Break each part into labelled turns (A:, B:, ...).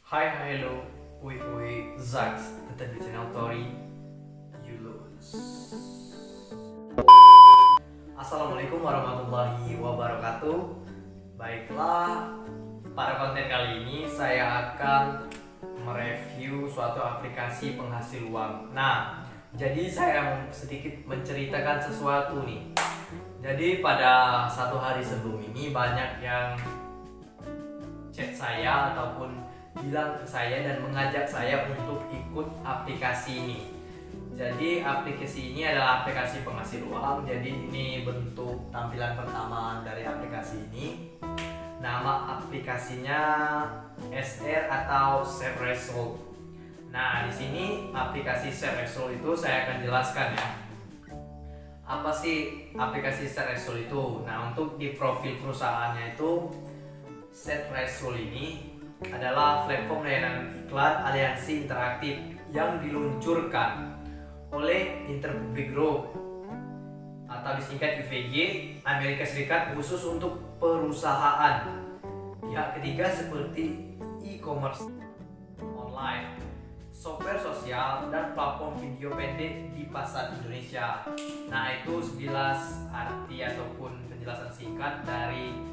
A: Hello, Zax, tetap di channel Tori Yulus. Assalamualaikum warahmatullahi wabarakatuh. Baiklah, pada konten kali ini saya akan mereview suatu aplikasi penghasil uang. Nah, jadi saya mau sedikit menceritakan sesuatu nih. Jadi pada satu hari sebelum ini banyak yang chat saya ataupun bilang ke saya dan mengajak saya untuk ikut aplikasi ini. Jadi aplikasi ini adalah aplikasi penghasil uang. Jadi ini bentuk tampilan pertama dari aplikasi ini. Nama aplikasinya SR atau Save Result. Nah, di sini aplikasi Save Result itu saya akan jelaskan ya. Apa sih aplikasi Save Result itu? Nah, untuk di profil perusahaannya itu Save Result ini adalah platform layanan iklan aliansi interaktif yang diluncurkan oleh Interpublic Group atau disingkat IVG Amerika Serikat khusus untuk perusahaan pihak ketiga seperti e-commerce online, software sosial, dan platform video pendek di pasar Indonesia. Nah, itu sekilas arti ataupun penjelasan singkat dari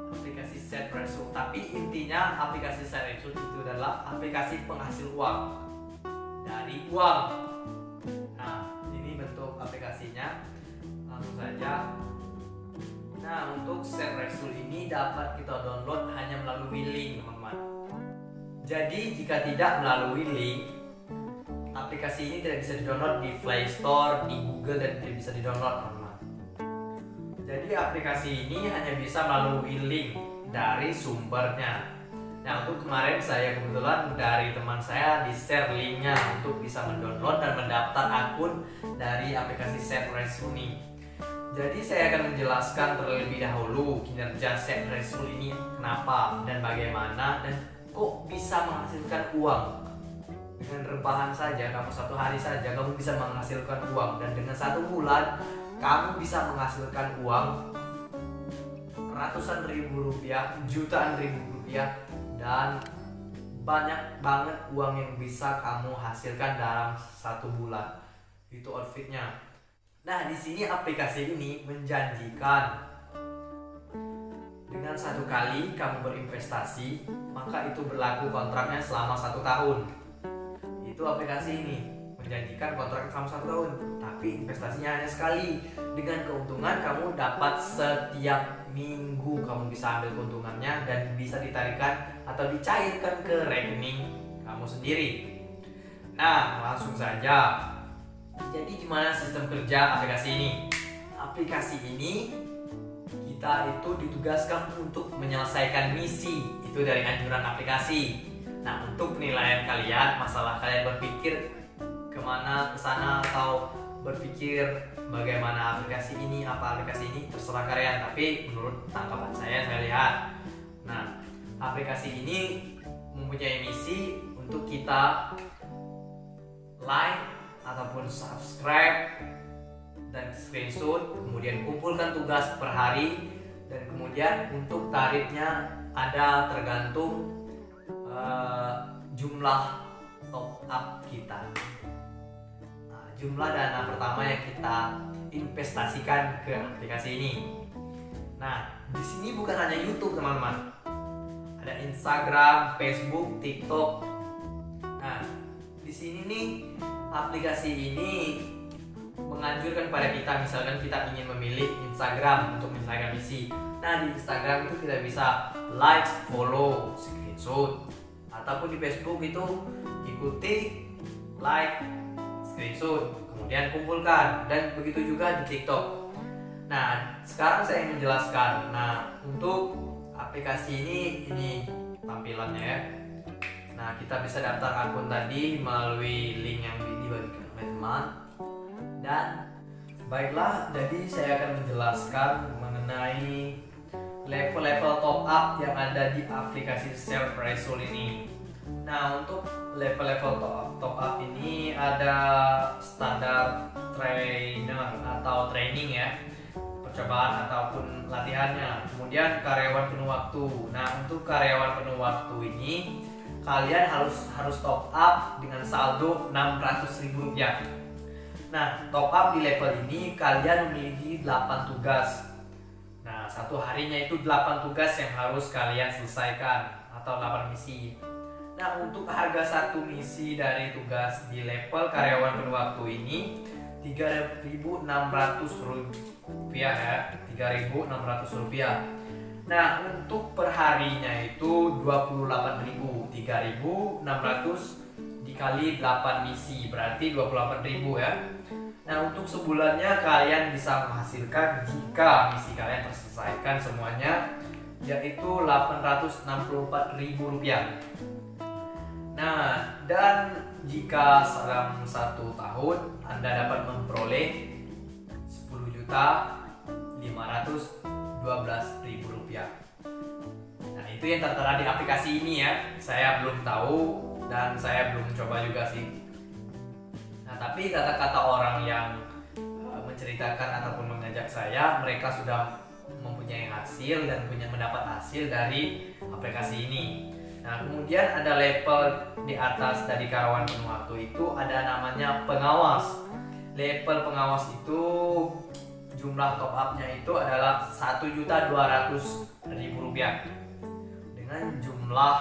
A: aplikasi Save Result. Tapi intinya aplikasi Save Result itu adalah aplikasi penghasil uang dari uang. Nah, ini bentuk aplikasinya. Langsung saja. Nah, untuk Save Result ini dapat kita download hanya melalui link, teman-teman. Jadi jika tidak melalui link, aplikasi ini tidak bisa di-download di Play Store, di Google, dan tidak bisa di-download, teman-teman. Jadi aplikasi ini hanya bisa melalui link dari sumbernya. Nah, untuk kemarin saya kebetulan dari teman saya di-share linknya untuk bisa mendownload dan mendaftar akun dari aplikasi Save Result ini. Jadi saya akan menjelaskan terlebih dahulu kinerja Save Result ini, kenapa dan bagaimana dan kok bisa menghasilkan uang. Dengan rebahan saja, kamu satu hari saja kamu bisa menghasilkan uang, dan dengan satu bulan kamu bisa menghasilkan uang ratusan ribu rupiah, jutaan ribu rupiah, dan banyak banget uang yang bisa kamu hasilkan dalam satu bulan. Itu outfitnya. Nah, di sini aplikasi ini menjanjikan dengan satu kali kamu berinvestasi, maka itu berlaku kontraknya selama 1 tahun. Itu aplikasi ini menjanjikan kontrak selama 1 tahun, tapi investasinya hanya sekali. Dengan keuntungan kamu dapat setiap minggu, kamu bisa ambil keuntungannya dan bisa ditarikan atau dicairkan ke rekening kamu sendiri. Nah, langsung saja. Jadi gimana sistem kerja aplikasi ini? Aplikasi ini kita itu ditugaskan untuk menyelesaikan misi itu dari anjuran aplikasi. Nah, untuk penilaian kalian, masalah kalian berpikir kemana, kesana, atau berpikir bagaimana aplikasi ini, apa aplikasi ini, terserah kalian. Tapi menurut tanggapan saya lihat, nah, aplikasi ini mempunyai misi untuk kita like ataupun subscribe dan screenshot, kemudian kumpulkan tugas per hari, dan kemudian untuk tarifnya ada tergantung jumlah top up kita. Nah, jumlah dana pertama yang kita investasikan ke aplikasi ini. Nah, di sini bukan hanya YouTube, teman-teman. Ada Instagram, Facebook, TikTok. Nah, di sini nih aplikasi ini menganjurkan pada kita, misalkan kita ingin memilih Instagram untuk menyelesaikan misi. Nah, di Instagram itu kita bisa like, follow, screenshot, ataupun di Facebook itu ikuti, like, screenshot, kemudian kumpulkan, dan begitu juga di TikTok. Nah, sekarang saya ingin menjelaskan. Nah, untuk aplikasi ini tampilannya ya. Nah, kita bisa daftar akun tadi melalui link yang dibagikan oleh teman. Dan baiklah, jadi saya akan menjelaskan mengenai level-level top up yang ada di aplikasi Save Result ini. Nah, untuk level-level top up ini ada standar trainer atau training ya, percobaan ataupun latihannya. Kemudian karyawan penuh waktu. Nah, untuk karyawan penuh waktu ini kalian harus top up dengan saldo Rp600.000. Nah, top up di level ini kalian memiliki 8 tugas. Nah, satu harinya itu 8 tugas yang harus kalian selesaikan atau 8 misi. Nah, untuk harga satu misi dari tugas di level karyawan penuh waktu ini Rp3.600 ya, Rp3.600. Nah, untuk perharinya itu 28.000, 3.600 dikali 8 misi berarti 28.000 ya. Nah, untuk sebulannya kalian bisa menghasilkan jika misi kalian terselesaikan semuanya yaitu Rp864.000. Nah, dan jika dalam 1 tahun Anda dapat memperoleh Rp10.512.000. Nah, itu yang tertera di aplikasi ini ya. Saya belum tahu dan saya belum coba juga sih. Nah, tapi kata-kata orang yang menceritakan ataupun mengajak saya, mereka sudah mempunyai hasil dan mendapat hasil dari aplikasi ini. Nah, kemudian ada level di atas dari karyawan penuh waktu itu ada namanya pengawas. Level pengawas itu jumlah top up-nya itu adalah Rp1.200.000 dengan jumlah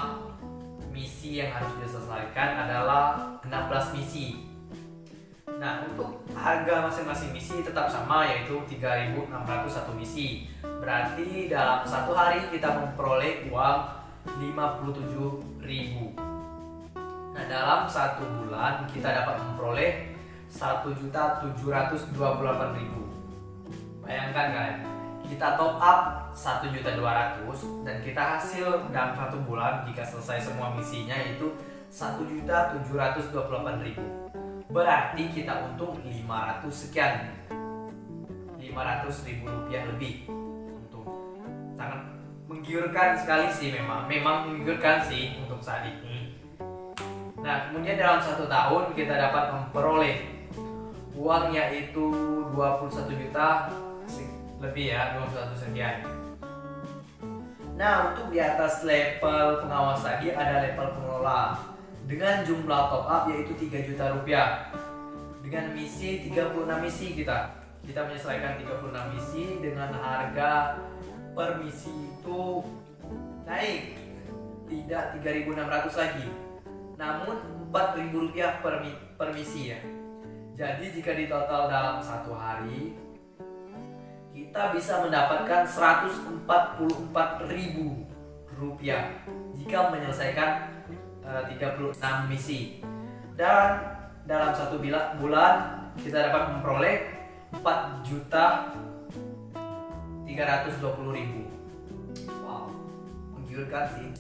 A: misi yang harus diselesaikan adalah 16 misi. Nah, untuk harga masing-masing misi tetap sama yaitu Rp3.600 misi. Berarti dalam 1 hari kita memperoleh uang Rp57.000. Nah, dalam 1 bulan kita dapat memperoleh Rp1.728.000. Bayangkan kalian, kita top up Rp1.200.000 dan kita hasil dalam 1 bulan jika selesai semua misinya itu Rp1.728.000. Berarti kita untung 500 sekian, Rp500.000 lebih untung. Sangat menggiurkan sekali sih, memang menggiurkan sih untuk saat ini. Nah, kemudian dalam 1 tahun kita dapat memperoleh uang yaitu 21 juta lebih ya, 21 sekian. Nah, untuk di atas level pengawas tadi ada level pengelola dengan jumlah top up yaitu Rp3 juta. Dengan misi 36 misi kita menyelesaikan 36 misi dengan harga per misi itu naik, tidak Rp3.600 lagi, namun Rp4.000 per misi ya. Jadi jika ditotal dalam 1 hari kita bisa mendapatkan Rp144.000 jika menyelesaikan 36 misi. Dan dalam 1 bulan kita dapat memperoleh Rp4.320.000. Wow, menggiurkan sih.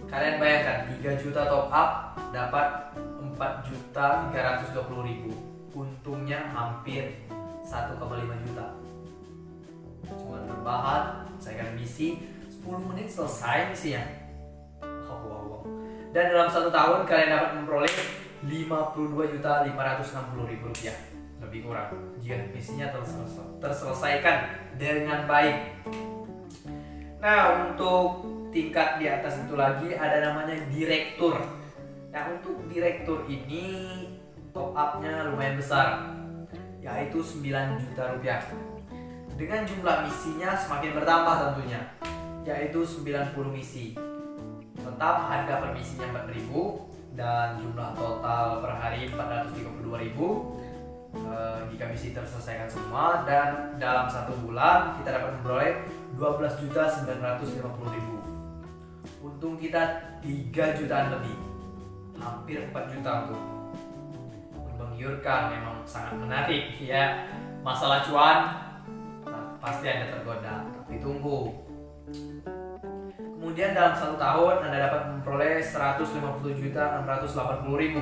A: Kalian bayangkan 3 juta top up dapat Rp4.320.000. Untungnya hampir 1,5 juta. Cuma berbahan, selesaikan misi 10 menit selesai misinya. Wow. Dan dalam 1 tahun kalian dapat memperoleh Rp52.560.000 lebih kurang jika misinya terselesaikan dengan baik. Nah, untuk tingkat di atas itu lagi ada namanya direktur. Nah, untuk direktur ini top up-nya lumayan besar yaitu Rp9 juta. Dengan jumlah misinya semakin bertambah tentunya, yaitu 90 misi. Tetap harga per misinya Rp4.000 dan jumlah total per hari Rp432.000 jika misi terselesaikan semua. Dan dalam 1 bulan kita dapat memperoleh Rp12.950.000. Untung kita 3 jutaan lebih, hampir 4 juta untuk menggiurkan. Memang sangat menarik ya. Masalah cuan pasti Anda tergoda, tapi tunggu. Kemudian dalam 1 tahun Anda dapat memperoleh Rp150.680.000.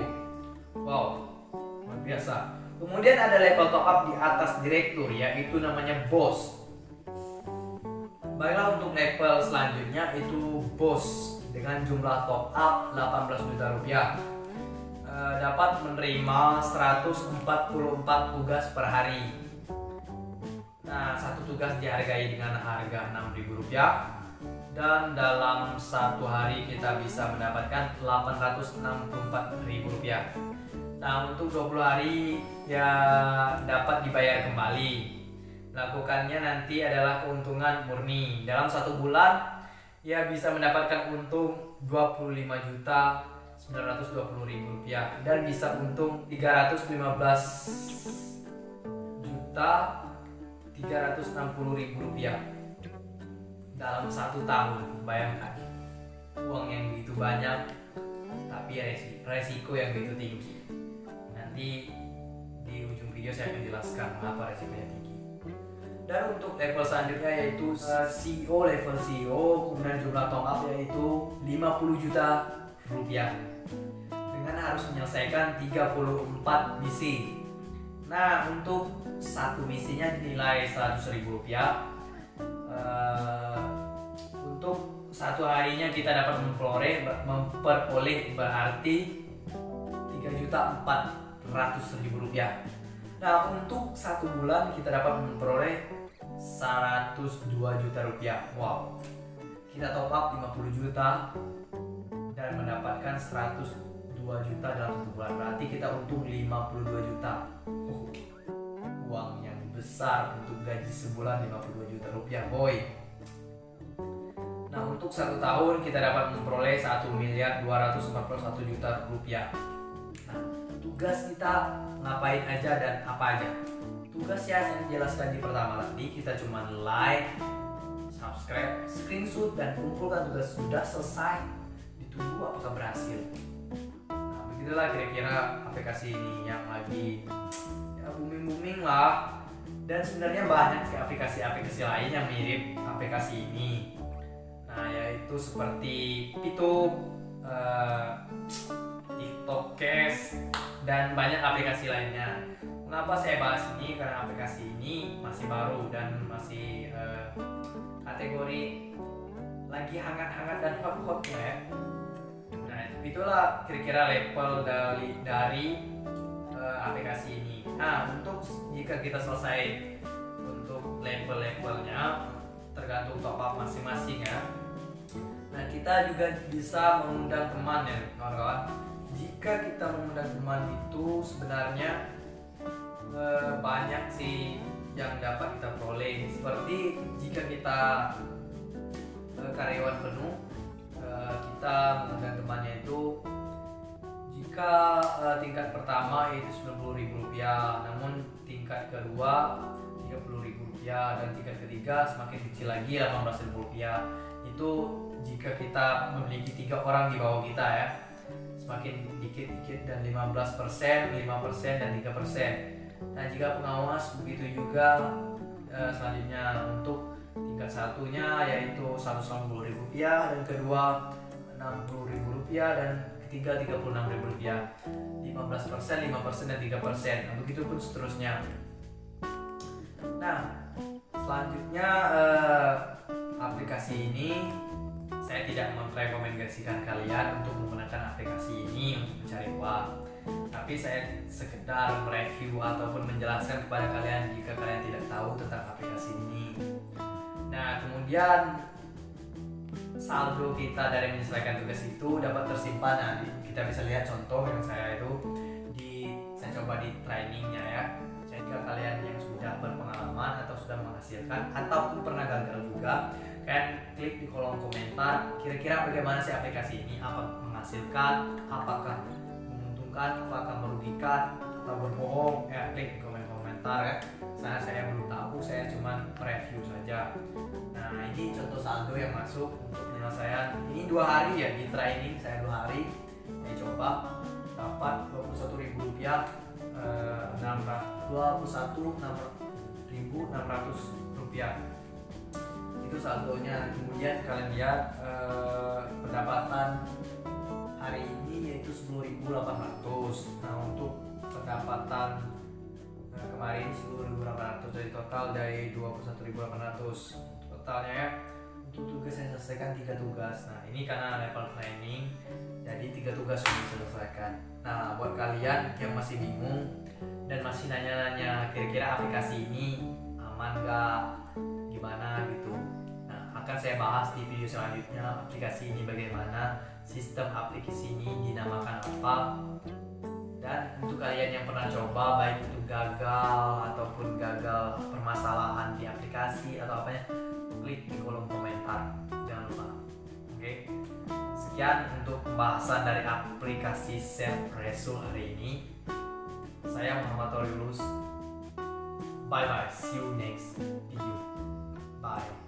A: Wow, luar biasa. Kemudian ada level top up di atas direktur yaitu namanya bos. Baiklah, untuk level selanjutnya itu bos dengan jumlah top up Rp18 juta. Dapat menerima 144 tugas per hari. Nah, 1 tugas dihargai dengan harga Rp6.000 dan dalam satu hari kita bisa mendapatkan Rp864.000. Nah, untuk 20 hari ya dapat dibayar kembali. Lakukannya nanti adalah keuntungan murni. Dalam satu bulan ya bisa mendapatkan untung Rp25.920.000 dan bisa untung Rp315.360.000 dalam satu tahun. Bayangkan, uang yang begitu banyak tapi resiko yang begitu tinggi. Nanti di ujung video saya akan jelaskan mengapa resikonya tinggi. Dan untuk level selanjutnya yaitu CEO, level CEO, kemudian jumlah top up yaitu Rp50 juta dengan harus menyelesaikan 34 misi. Nah, untuk satu misinya dinilai Rp100.000. Untuk satu harinya kita dapat memperoleh berarti Rp3.400.000. Nah, untuk satu bulan kita dapat memperoleh Rp102 juta. Wow, kita top up 50 juta dan mendapatkan 102 juta dalam satu bulan, berarti kita untung 52 juta. Uang yang besar untuk gaji sebulan, 52 juta rupiah, boy. Nah, untuk satu tahun kita dapat memperoleh 1.241 juta rupiah. Nah, tugas kita ngapain aja dan apa aja? Tugas ya saya jelaskan di pertama tadi, kita cuma like, subscribe, screenshot dan kumpulkan tugas. Sudah selesai, ditunggu apakah berhasil. Nah, begitulah kira-kira aplikasi ini yang lagi ya booming lah. Dan sebenarnya banyak sih aplikasi-aplikasi lain yang mirip aplikasi ini. Nah, yaitu seperti YouTube, TikTok Cash, dan banyak aplikasi lainnya. Kenapa saya bahas ini? Karena aplikasi ini masih baru dan masih kategori lagi hangat-hangat dan hot-hotnya ya. Nah, itulah kira-kira level dari aplikasi ini. Nah, untuk jika kita selesai untuk level-levelnya tergantung top up masing-masing ya. Nah, kita juga bisa mengundang teman ya kawan-kawan. Jika kita mengundang teman itu sebenarnya banyak sih yang dapat kita peroleh. Seperti jika kita karyawan penuh, kita mengundang temannya itu jika tingkat pertama yaitu Rp90.000, namun tingkat kedua Rp30.000 dan tingkat ketiga semakin kecil lagi Rp18.000. Itu jika kita memiliki 3 orang di bawah kita ya, semakin dikit-dikit dan 15%, 5% dan 3%. Nah, jika pengawas begitu juga selanjutnya untuk tingkat satunya yaitu Rp180.000 dan kedua Rp60.000 dan ketiga Rp36.000. 15%, 5% dan 3%. Nah, begitu pun seterusnya. Nah, selanjutnya aplikasi ini saya tidak merekomendasikan kalian untuk menggunakan aplikasi ini untuk mencari uang, tapi saya sekedar mereview ataupun menjelaskan kepada kalian jika kalian tidak tahu tentang aplikasi ini. Nah, kemudian saldo kita dari menyelesaikan tugas itu dapat tersimpan. Nah, kita bisa lihat contoh yang saya coba di trainingnya ya. Jika kalian yang sudah berpengalaman atau sudah menghasilkan ataupun pernah gagal juga, kalian klik di kolom komentar kira-kira bagaimana sih aplikasi ini, apa menghasilkan, apakah menguntungkan, apakah merugikan atau berbohong. Ya, klik di komentar ya. Saya belum tahu, saya cuma review saja. Nah, ini contoh saldo yang masuk untuk penyelesaian ini 2 hari ya, di training saya 2 hari saya coba dapat Rp21.600 itu saldonya. Kemudian kalian lihat pendapatan hari ini yaitu 10.800. Nah, untuk pendapatan kemarin 10.800 dari total dari 21.800 totalnya ya. Untuk tugas yang selesaikan 3 tugas. Nah, ini karena level training jadi 3 tugas sudah diselesaikan. Nah, buat kalian yang masih bingung dan masih nanya-nanya kira-kira aplikasi ini aman gak, gimana gitu. Nah, akan saya bahas di video selanjutnya aplikasi ini bagaimana, sistem aplikasi ini dinamakan apa. Dan untuk kalian yang pernah coba, baik itu gagal ataupun gagal permasalahan di aplikasi atau apanya, klik di kolom komentar, jangan lupa. Oke, sekian untuk pembahasan dari aplikasi Save Resul hari ini. Saya Muhammad Toriulus. Bye bye, see you next video. Bye.